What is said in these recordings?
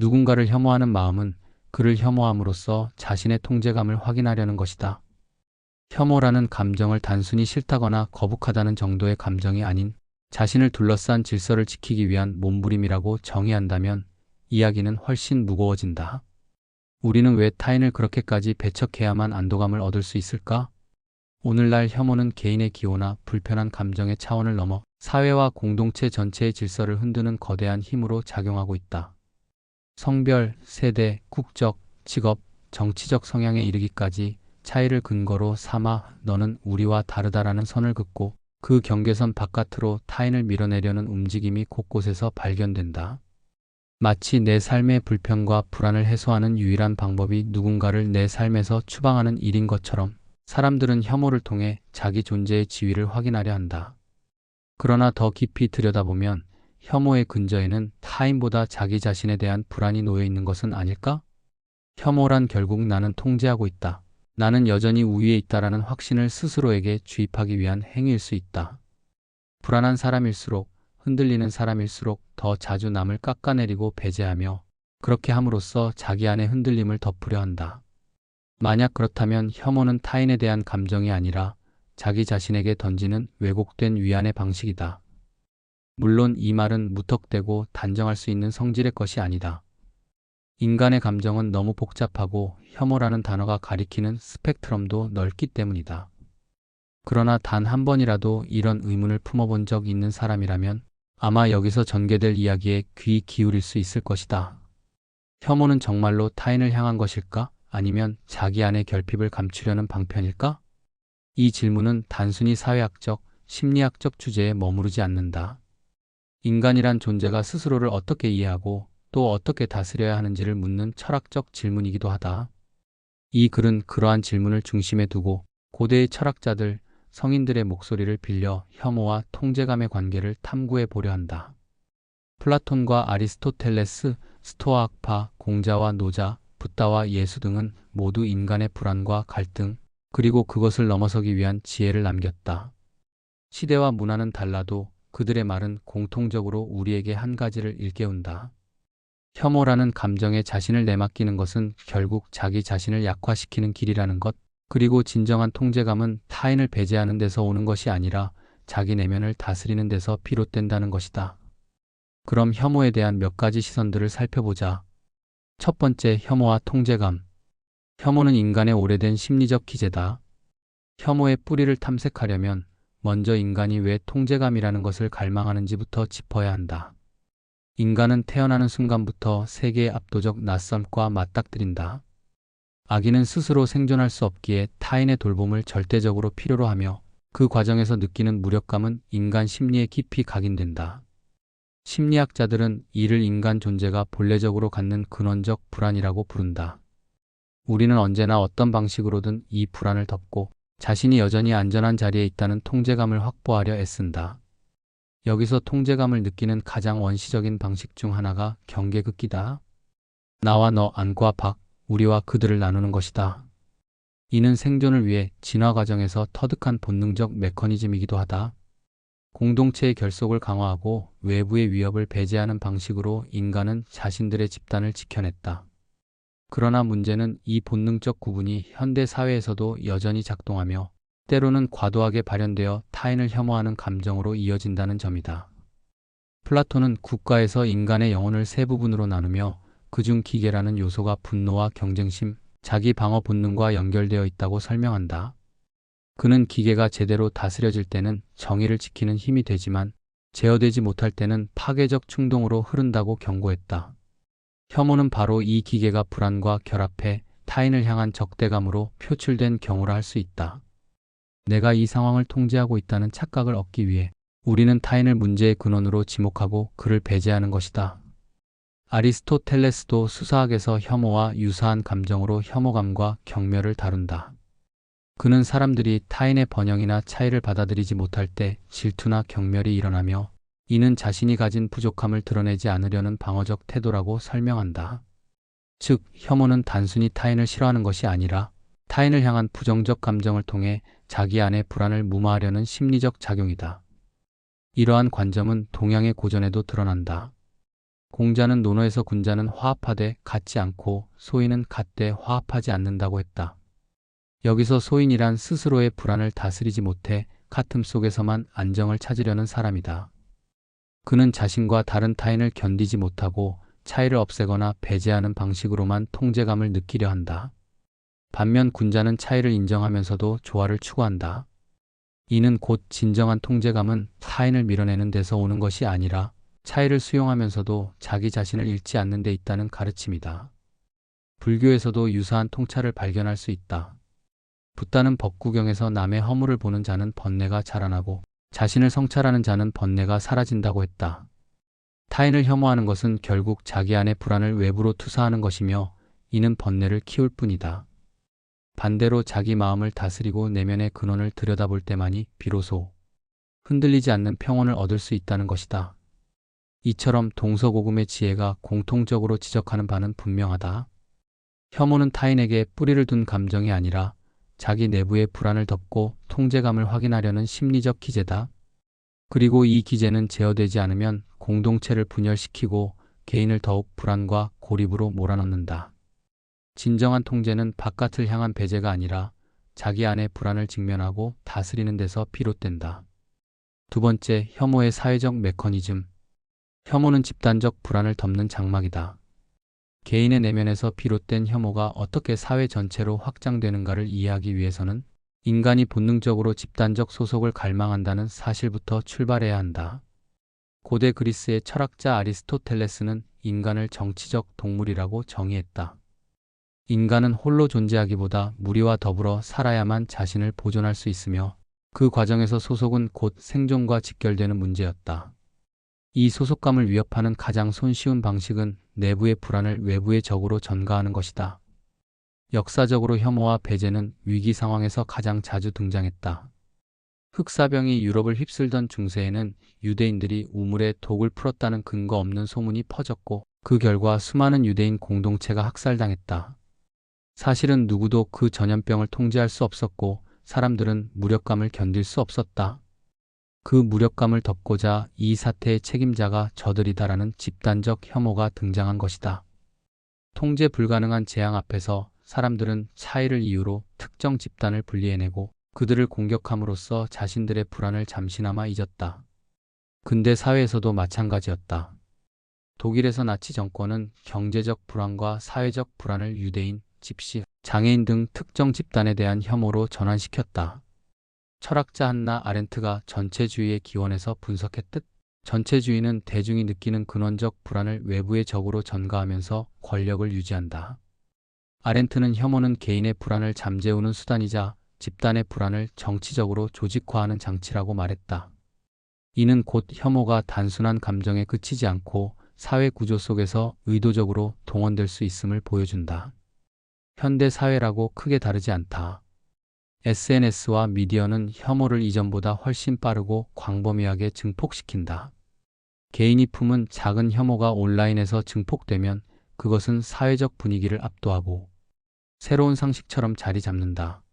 누군가를 혐오하는 마음은 그를 혐오함으로써 자신의 통제감을 확인하려는 것이다. 혐오라는 감정을 단순히 싫다거나 거북하다는 정도의 감정이 아닌 자신을 둘러싼 질서를 지키기 위한 몸부림이라고 정의한다면 이야기는 훨씬 무거워진다. 우리는 왜 타인을 그렇게까지 배척해야만 안도감을 얻을 수 있을까? 오늘날 혐오는 개인의 기호나 불편한 감정의 차원을 넘어 사회와 공동체 전체의 질서를 흔드는 거대한 힘으로 작용하고 있다. 성별, 세대, 국적, 직업, 정치적 성향에 이르기까지 차이를 근거로 삼아 너는 우리와 다르다라는 선을 긋고 그 경계선 바깥으로 타인을 밀어내려는 움직임이 곳곳에서 발견된다. 마치 내 삶의 불편과 불안을 해소하는 유일한 방법이 누군가를 내 삶에서 추방하는 일인 것처럼 사람들은 혐오를 통해 자기 존재의 지위를 확인하려 한다. 그러나 더 깊이 들여다보면 혐오의 근저에는 타인보다 자기 자신에 대한 불안이 놓여 있는 것은 아닐까? 혐오란 결국 나는 통제하고 있다. 나는 여전히 우위에 있다라는 확신을 스스로에게 주입하기 위한 행위일 수 있다. 불안한 사람일수록, 흔들리는 사람일수록 더 자주 남을 깎아내리고 배제하며 그렇게 함으로써 자기 안의 흔들림을 덮으려 한다. 만약 그렇다면 혐오는 타인에 대한 감정이 아니라 자기 자신에게 던지는 왜곡된 위안의 방식이다. 물론 이 말은 무턱대고 단정할 수 있는 성질의 것이 아니다. 인간의 감정은 너무 복잡하고 혐오라는 단어가 가리키는 스펙트럼도 넓기 때문이다. 그러나 단 한 번이라도 이런 의문을 품어본 적 있는 사람이라면 아마 여기서 전개될 이야기에 귀 기울일 수 있을 것이다. 혐오는 정말로 타인을 향한 것일까? 아니면 자기 안의 결핍을 감추려는 방편일까? 이 질문은 단순히 사회학적, 심리학적 주제에 머무르지 않는다. 인간이란 존재가 스스로를 어떻게 이해하고 또 어떻게 다스려야 하는지를 묻는 철학적 질문이기도 하다. 이 글은 그러한 질문을 중심에 두고 고대의 철학자들, 성인들의 목소리를 빌려 혐오와 통제감의 관계를 탐구해 보려 한다. 플라톤과 아리스토텔레스, 스토아 학파, 공자와 노자, 붓다와 예수 등은 모두 인간의 불안과 갈등, 그리고 그것을 넘어서기 위한 지혜를 남겼다. 시대와 문화는 달라도 그들의 말은 공통적으로 우리에게 한 가지를 일깨운다. 혐오라는 감정에 자신을 내맡기는 것은 결국 자기 자신을 약화시키는 길이라는 것, 그리고 진정한 통제감은 타인을 배제하는 데서 오는 것이 아니라 자기 내면을 다스리는 데서 비롯된다는 것이다. 그럼 혐오에 대한 몇 가지 시선들을 살펴보자. 첫 번째, 혐오와 통제감. 혐오는 인간의 오래된 심리적 기제다. 혐오의 뿌리를 탐색하려면 먼저 인간이 왜 통제감이라는 것을 갈망하는지부터 짚어야 한다. 인간은 태어나는 순간부터 세계의 압도적 낯섦과 맞닥뜨린다. 아기는 스스로 생존할 수 없기에 타인의 돌봄을 절대적으로 필요로 하며 그 과정에서 느끼는 무력감은 인간 심리에 깊이 각인된다. 심리학자들은 이를 인간 존재가 본래적으로 갖는 근원적 불안이라고 부른다. 우리는 언제나 어떤 방식으로든 이 불안을 덮고 자신이 여전히 안전한 자리에 있다는 통제감을 확보하려 애쓴다. 여기서 통제감을 느끼는 가장 원시적인 방식 중 하나가 경계긋기다. 나와 너, 안과 밖, 우리와 그들을 나누는 것이다. 이는 생존을 위해 진화 과정에서 터득한 본능적 메커니즘이기도 하다. 공동체의 결속을 강화하고 외부의 위협을 배제하는 방식으로 인간은 자신들의 집단을 지켜냈다. 그러나 문제는 이 본능적 구분이 현대 사회에서도 여전히 작동하며 때로는 과도하게 발현되어 타인을 혐오하는 감정으로 이어진다는 점이다. 플라톤은 국가에서 인간의 영혼을 세 부분으로 나누며 그중 기계라는 요소가 분노와 경쟁심, 자기 방어 본능과 연결되어 있다고 설명한다. 그는 기계가 제대로 다스려질 때는 정의를 지키는 힘이 되지만 제어되지 못할 때는 파괴적 충동으로 흐른다고 경고했다. 혐오는 바로 이 기계가 불안과 결합해 타인을 향한 적대감으로 표출된 경우라 할 수 있다. 내가 이 상황을 통제하고 있다는 착각을 얻기 위해 우리는 타인을 문제의 근원으로 지목하고 그를 배제하는 것이다. 아리스토텔레스도 수사학에서 혐오와 유사한 감정으로 혐오감과 경멸을 다룬다. 그는 사람들이 타인의 번영이나 차이를 받아들이지 못할 때 질투나 경멸이 일어나며 이는 자신이 가진 부족함을 드러내지 않으려는 방어적 태도라고 설명한다. 즉, 혐오는 단순히 타인을 싫어하는 것이 아니라 타인을 향한 부정적 감정을 통해 자기 안의 불안을 무마하려는 심리적 작용이다. 이러한 관점은 동양의 고전에도 드러난다. 공자는 논어에서 군자는 화합하되 같지 않고 소인은 같되 화합하지 않는다고 했다. 여기서 소인이란 스스로의 불안을 다스리지 못해 같음 속에서만 안정을 찾으려는 사람이다. 그는 자신과 다른 타인을 견디지 못하고 차이를 없애거나 배제하는 방식으로만 통제감을 느끼려 한다. 반면 군자는 차이를 인정하면서도 조화를 추구한다. 이는 곧 진정한 통제감은 타인을 밀어내는 데서 오는 것이 아니라 차이를 수용하면서도 자기 자신을 잃지 않는 데 있다는 가르침이다. 불교에서도 유사한 통찰을 발견할 수 있다. 붓다는 법구경에서 남의 허물을 보는 자는 번뇌가 자라나고 자신을 성찰하는 자는 번뇌가 사라진다고 했다. 타인을 혐오하는 것은 결국 자기 안의 불안을 외부로 투사하는 것이며 이는 번뇌를 키울 뿐이다. 반대로 자기 마음을 다스리고 내면의 근원을 들여다볼 때만이 비로소 흔들리지 않는 평온을 얻을 수 있다는 것이다. 이처럼 동서고금의 지혜가 공통적으로 지적하는 바는 분명하다. 혐오는 타인에게 뿌리를 둔 감정이 아니라 자기 내부의 불안을 덮고 통제감을 확인하려는 심리적 기제다. 그리고 이 기제는 제어되지 않으면 공동체를 분열시키고 개인을 더욱 불안과 고립으로 몰아넣는다. 진정한 통제는 바깥을 향한 배제가 아니라 자기 안의 불안을 직면하고 다스리는 데서 비롯된다. 두 번째, 혐오의 사회적 메커니즘. 혐오는 집단적 불안을 덮는 장막이다. 개인의 내면에서 비롯된 혐오가 어떻게 사회 전체로 확장되는가를 이해하기 위해서는 인간이 본능적으로 집단적 소속을 갈망한다는 사실부터 출발해야 한다. 고대 그리스의 철학자 아리스토텔레스는 인간을 정치적 동물이라고 정의했다. 인간은 홀로 존재하기보다 무리와 더불어 살아야만 자신을 보존할 수 있으며 그 과정에서 소속은 곧 생존과 직결되는 문제였다. 이 소속감을 위협하는 가장 손쉬운 방식은 내부의 불안을 외부의 적으로 전가하는 것이다. 역사적으로 혐오와 배제는 위기 상황에서 가장 자주 등장했다. 흑사병이 유럽을 휩쓸던 중세에는 유대인들이 우물에 독을 풀었다는 근거 없는 소문이 퍼졌고 그 결과 수많은 유대인 공동체가 학살당했다. 사실은 누구도 그 전염병을 통제할 수 없었고 사람들은 무력감을 견딜 수 없었다. 그 무력감을 덮고자 이 사태의 책임자가 저들이다라는 집단적 혐오가 등장한 것이다. 통제 불가능한 재앙 앞에서 사람들은 차이를 이유로 특정 집단을 분리해내고 그들을 공격함으로써 자신들의 불안을 잠시나마 잊었다. 근대 사회에서도 마찬가지였다. 독일에서 나치 정권은 경제적 불안과 사회적 불안을 유대인, 집시, 장애인 등 특정 집단에 대한 혐오로 전환시켰다. 철학자 한나 아렌트가 전체주의의 기원에서 분석했듯 전체주의는 대중이 느끼는 근원적 불안을 외부의 적으로 전가하면서 권력을 유지한다. 아렌트는 혐오는 개인의 불안을 잠재우는 수단이자 집단의 불안을 정치적으로 조직화하는 장치라고 말했다. 이는 곧 혐오가 단순한 감정에 그치지 않고 사회 구조 속에서 의도적으로 동원될 수 있음을 보여준다. 현대 사회라고 크게 다르지 않다. SNS와 미디어는 혐오를 이전보다 훨씬 빠르고 광범위하게 증폭시킨다. 개인이 품은 작은 혐오가 온라인에서 증폭되면 그것은 사회적 분위기를 압도하고 새로운 상식처럼 자리 잡는다.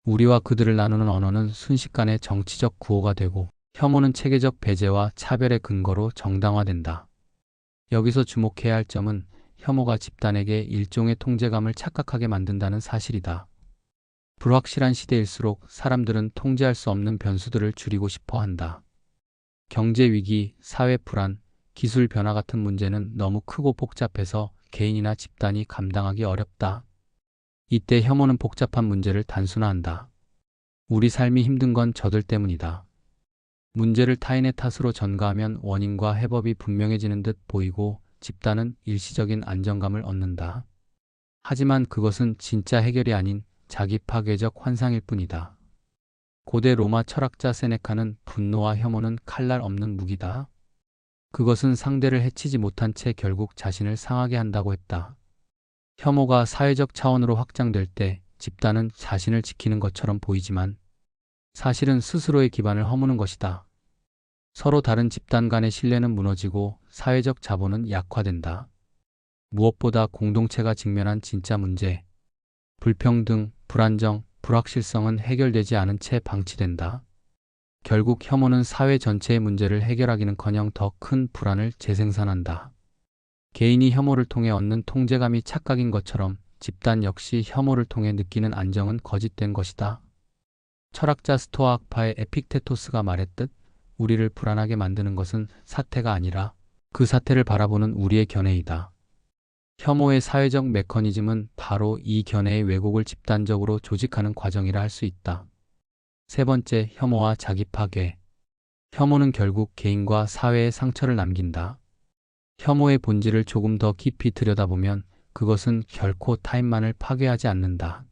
우리와 그들을 나누는 언어는 순식간에 정치적 구호가 되고 혐오는 체계적 배제와 차별의 근거로 정당화된다. 여기서 주목해야 할 점은 혐오가 집단에게 일종의 통제감을 착각하게 만든다는 사실이다. 불확실한 시대일수록 사람들은 통제할 수 없는 변수들을 줄이고 싶어 한다. 경제 위기, 사회 불안, 기술 변화 같은 문제는 너무 크고 복잡해서 개인이나 집단이 감당하기 어렵다. 이때 혐오는 복잡한 문제를 단순화한다. 우리 삶이 힘든 건 저들 때문이다. 문제를 타인의 탓으로 전가하면 원인과 해법이 분명해지는 듯 보이고 집단은 일시적인 안정감을 얻는다. 하지만 그것은 진짜 해결이 아닌 자기 파괴적 환상일 뿐이다. 고대 로마 철학자 세네카는 분노와 혐오는 칼날 없는 무기다. 그것은 상대를 해치지 못한 채 결국 자신을 상하게 한다고 했다. 혐오가 사회적 차원으로 확장될 때 집단은 자신을 지키는 것처럼 보이지만 사실은 스스로의 기반을 허무는 것이다. 서로 다른 집단 간의 신뢰는 무너지고 사회적 자본은 약화된다. 무엇보다 공동체가 직면한 진짜 문제, 불평등, 불안정, 불확실성은 해결되지 않은 채 방치된다. 결국 혐오는 사회 전체의 문제를 해결하기는커녕 더 큰 불안을 재생산한다. 개인이 혐오를 통해 얻는 통제감이 착각인 것처럼 집단 역시 혐오를 통해 느끼는 안정은 거짓된 것이다. 철학자 스토아 학파의 에픽테토스가 말했듯 우리를 불안하게 만드는 것은 사태가 아니라 그 사태를 바라보는 우리의 견해이다. 혐오의 사회적 메커니즘은 바로 이 견해의 왜곡을 집단적으로 조직하는 과정이라 할 수 있다. 세 번째, 혐오와 자기 파괴. 혐오는 결국 개인과 사회에 상처를 남긴다. 혐오의 본질을 조금 더 깊이 들여다보면 그것은 결코 타인만을 파괴하지 않는다.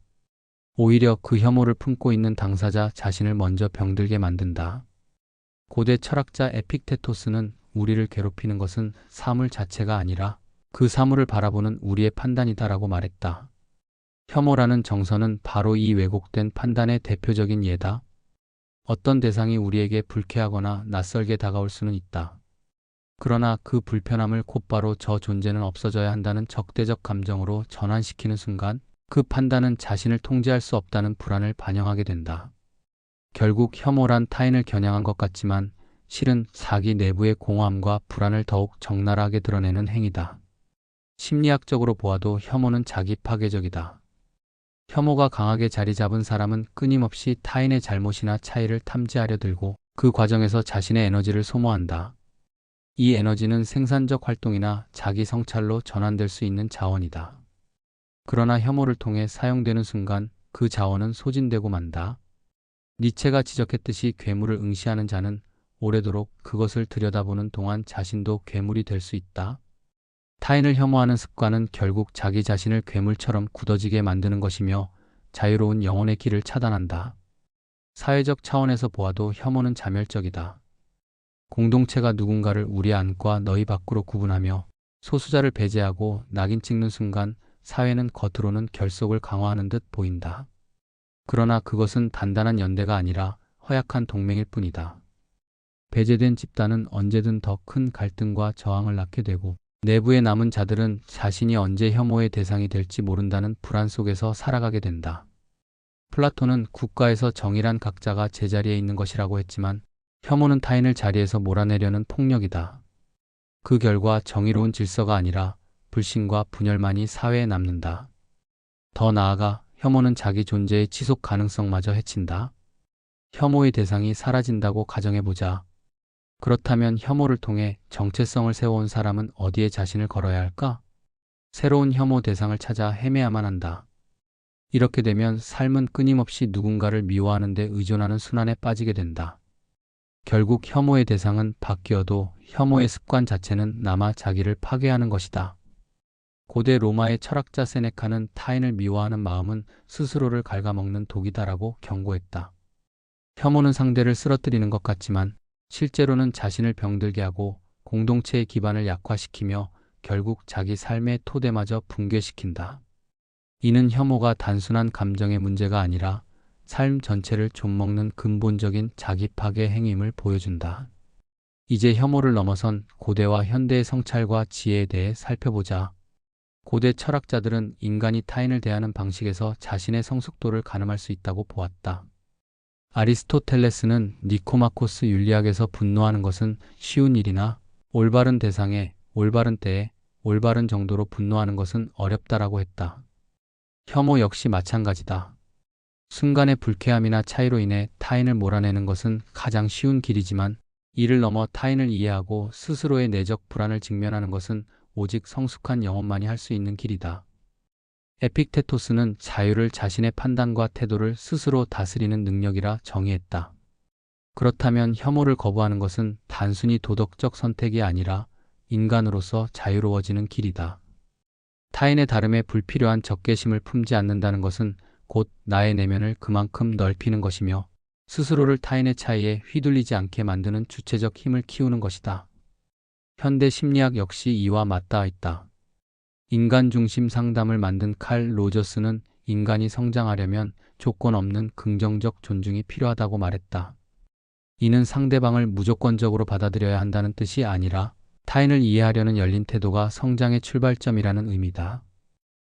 오히려 그 혐오를 품고 있는 당사자 자신을 먼저 병들게 만든다. 고대 철학자 에픽테토스는 우리를 괴롭히는 것은 사물 자체가 아니라 그 사물을 바라보는 우리의 판단이다라고 말했다. 혐오라는 정서는 바로 이 왜곡된 판단의 대표적인 예다. 어떤 대상이 우리에게 불쾌하거나 낯설게 다가올 수는 있다. 그러나 그 불편함을 곧바로 저 존재는 없어져야 한다는 적대적 감정으로 전환시키는 순간 그 판단은 자신을 통제할 수 없다는 불안을 반영하게 된다. 결국 혐오란 타인을 겨냥한 것 같지만 실은 자기 내부의 공허함과 불안을 더욱 적나라하게 드러내는 행위다. 심리학적으로 보아도 혐오는 자기 파괴적이다. 혐오가 강하게 자리 잡은 사람은 끊임없이 타인의 잘못이나 차이를 탐지하려 들고 그 과정에서 자신의 에너지를 소모한다. 이 에너지는 생산적 활동이나 자기 성찰로 전환될 수 있는 자원이다. 그러나 혐오를 통해 사용되는 순간 그 자원은 소진되고 만다. 니체가 지적했듯이 괴물을 응시하는 자는 오래도록 그것을 들여다보는 동안 자신도 괴물이 될 수 있다. 타인을 혐오하는 습관은 결국 자기 자신을 괴물처럼 굳어지게 만드는 것이며 자유로운 영혼의 길을 차단한다. 사회적 차원에서 보아도 혐오는 자멸적이다. 공동체가 누군가를 우리 안과 너희 밖으로 구분하며 소수자를 배제하고 낙인 찍는 순간 사회는 겉으로는 결속을 강화하는 듯 보인다. 그러나 그것은 단단한 연대가 아니라 허약한 동맹일 뿐이다. 배제된 집단은 언제든 더 큰 갈등과 저항을 낳게 되고 내부에 남은 자들은 자신이 언제 혐오의 대상이 될지 모른다는 불안 속에서 살아가게 된다. 플라톤은 국가에서 정의란 각자가 제자리에 있는 것이라고 했지만 혐오는 타인을 자리에서 몰아내려는 폭력이다. 그 결과 정의로운 질서가 아니라 불신과 분열만이 사회에 남는다. 더 나아가 혐오는 자기 존재의 지속 가능성마저 해친다. 혐오의 대상이 사라진다고 가정해보자. 그렇다면 혐오를 통해 정체성을 세워온 사람은 어디에 자신을 걸어야 할까? 새로운 혐오 대상을 찾아 헤매야만 한다. 이렇게 되면 삶은 끊임없이 누군가를 미워하는 데 의존하는 순환에 빠지게 된다. 결국 혐오의 대상은 바뀌어도 혐오의 습관 자체는 남아 자기를 파괴하는 것이다. 고대 로마의 철학자 세네카는 타인을 미워하는 마음은 스스로를 갉아먹는 독이다라고 경고했다. 혐오는 상대를 쓰러뜨리는 것 같지만 실제로는 자신을 병들게 하고 공동체의 기반을 약화시키며 결국 자기 삶의 토대마저 붕괴시킨다. 이는 혐오가 단순한 감정의 문제가 아니라 삶 전체를 좀먹는 근본적인 자기 파괴 행위임을 보여준다. 이제 혐오를 넘어선 고대와 현대의 성찰과 지혜에 대해 살펴보자. 고대 철학자들은 인간이 타인을 대하는 방식에서 자신의 성숙도를 가늠할 수 있다고 보았다. 아리스토텔레스는 니코마코스 윤리학에서 분노하는 것은 쉬운 일이나 올바른 대상에, 올바른 때에, 올바른 정도로 분노하는 것은 어렵다라고 했다. 혐오 역시 마찬가지다. 순간의 불쾌함이나 차이로 인해 타인을 몰아내는 것은 가장 쉬운 길이지만 이를 넘어 타인을 이해하고 스스로의 내적 불안을 직면하는 것은 오직 성숙한 영혼만이 할 수 있는 길이다. 에픽테토스는 자유를 자신의 판단과 태도를 스스로 다스리는 능력이라 정의했다. 그렇다면 혐오를 거부하는 것은 단순히 도덕적 선택이 아니라 인간으로서 자유로워지는 길이다. 타인의 다름에 불필요한 적개심을 품지 않는다는 것은 곧 나의 내면을 그만큼 넓히는 것이며 스스로를 타인의 차이에 휘둘리지 않게 만드는 주체적 힘을 키우는 것이다. 현대 심리학 역시 이와 맞닿아 있다. 인간 중심 상담을 만든 칼 로저스는 인간이 성장하려면 조건 없는 긍정적 존중이 필요하다고 말했다. 이는 상대방을 무조건적으로 받아들여야 한다는 뜻이 아니라 타인을 이해하려는 열린 태도가 성장의 출발점이라는 의미다.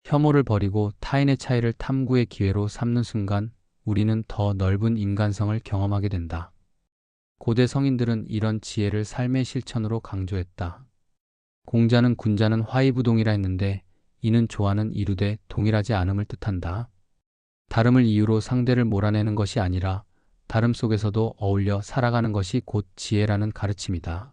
혐오를 버리고 타인의 차이를 탐구의 기회로 삼는 순간 우리는 더 넓은 인간성을 경험하게 된다. 고대 성인들은 이런 지혜를 삶의 실천으로 강조했다. 공자는 군자는 화이부동이라 했는데 이는 조화는 이루되 동일하지 않음을 뜻한다. 다름을 이유로 상대를 몰아내는 것이 아니라 다름 속에서도 어울려 살아가는 것이 곧 지혜라는 가르침이다.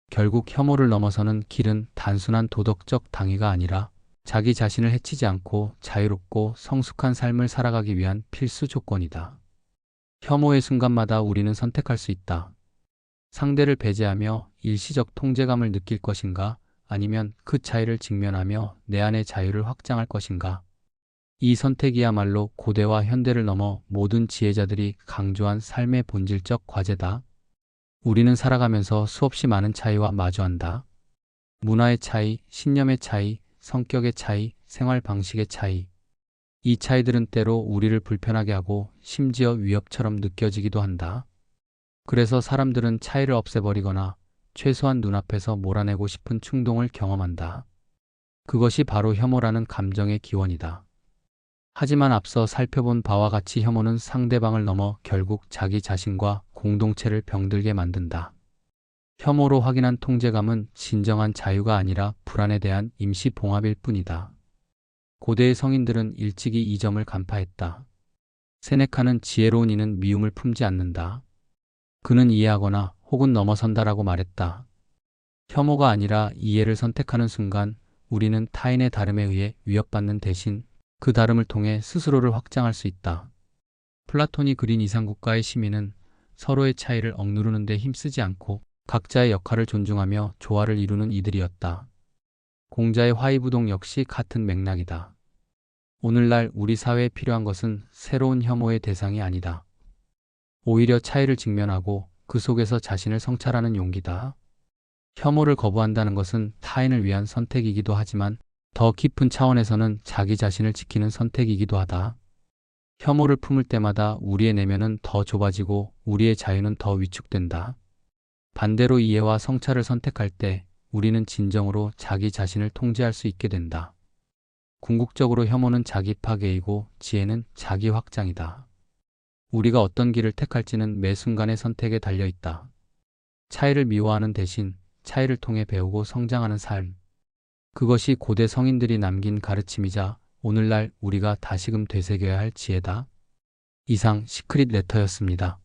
결국 혐오를 넘어서는 길은 단순한 도덕적 당위가 아니라 자기 자신을 해치지 않고 자유롭고 성숙한 삶을 살아가기 위한 필수 조건이다. 혐오의 순간마다 우리는 선택할 수 있다. 상대를 배제하며 일시적 통제감을 느낄 것인가, 아니면 그 차이를 직면하며 내 안의 자유를 확장할 것인가. 이 선택이야말로 고대와 현대를 넘어 모든 지혜자들이 강조한 삶의 본질적 과제다. 우리는 살아가면서 수없이 많은 차이와 마주한다. 문화의 차이, 신념의 차이, 성격의 차이, 생활 방식의 차이. 이 차이들은 때로 우리를 불편하게 하고 심지어 위협처럼 느껴지기도 한다. 그래서 사람들은 차이를 없애버리거나 최소한 눈앞에서 몰아내고 싶은 충동을 경험한다. 그것이 바로 혐오라는 감정의 기원이다. 하지만 앞서 살펴본 바와 같이 혐오는 상대방을 넘어 결국 자기 자신과 공동체를 병들게 만든다. 혐오로 확인한 통제감은 진정한 자유가 아니라 불안에 대한 임시 봉합일 뿐이다. 고대의 성인들은 일찍이 이 점을 간파했다. 세네카는 지혜로운 이는 미움을 품지 않는다. 그는 이해하거나 혹은 넘어선다라고 말했다. 혐오가 아니라 이해를 선택하는 순간 우리는 타인의 다름에 의해 위협받는 대신 그 다름을 통해 스스로를 확장할 수 있다. 플라톤이 그린 이상국가의 시민은 서로의 차이를 억누르는 데 힘쓰지 않고 각자의 역할을 존중하며 조화를 이루는 이들이었다. 공자의 화이부동 역시 같은 맥락이다. 오늘날 우리 사회에 필요한 것은 새로운 혐오의 대상이 아니다. 오히려 차이를 직면하고 그 속에서 자신을 성찰하는 용기다. 혐오를 거부한다는 것은 타인을 위한 선택이기도 하지만 더 깊은 차원에서는 자기 자신을 지키는 선택이기도 하다. 혐오를 품을 때마다 우리의 내면은 더 좁아지고 우리의 자유는 더 위축된다. 반대로 이해와 성찰을 선택할 때 우리는 진정으로 자기 자신을 통제할 수 있게 된다. 궁극적으로 혐오는 자기 파괴이고 지혜는 자기 확장이다. 우리가 어떤 길을 택할지는 매 순간의 선택에 달려 있다. 차이를 미워하는 대신 차이를 통해 배우고 성장하는 삶. 그것이 고대 성인들이 남긴 가르침이자 오늘날 우리가 다시금 되새겨야 할 지혜다. 이상 시크릿 레터였습니다.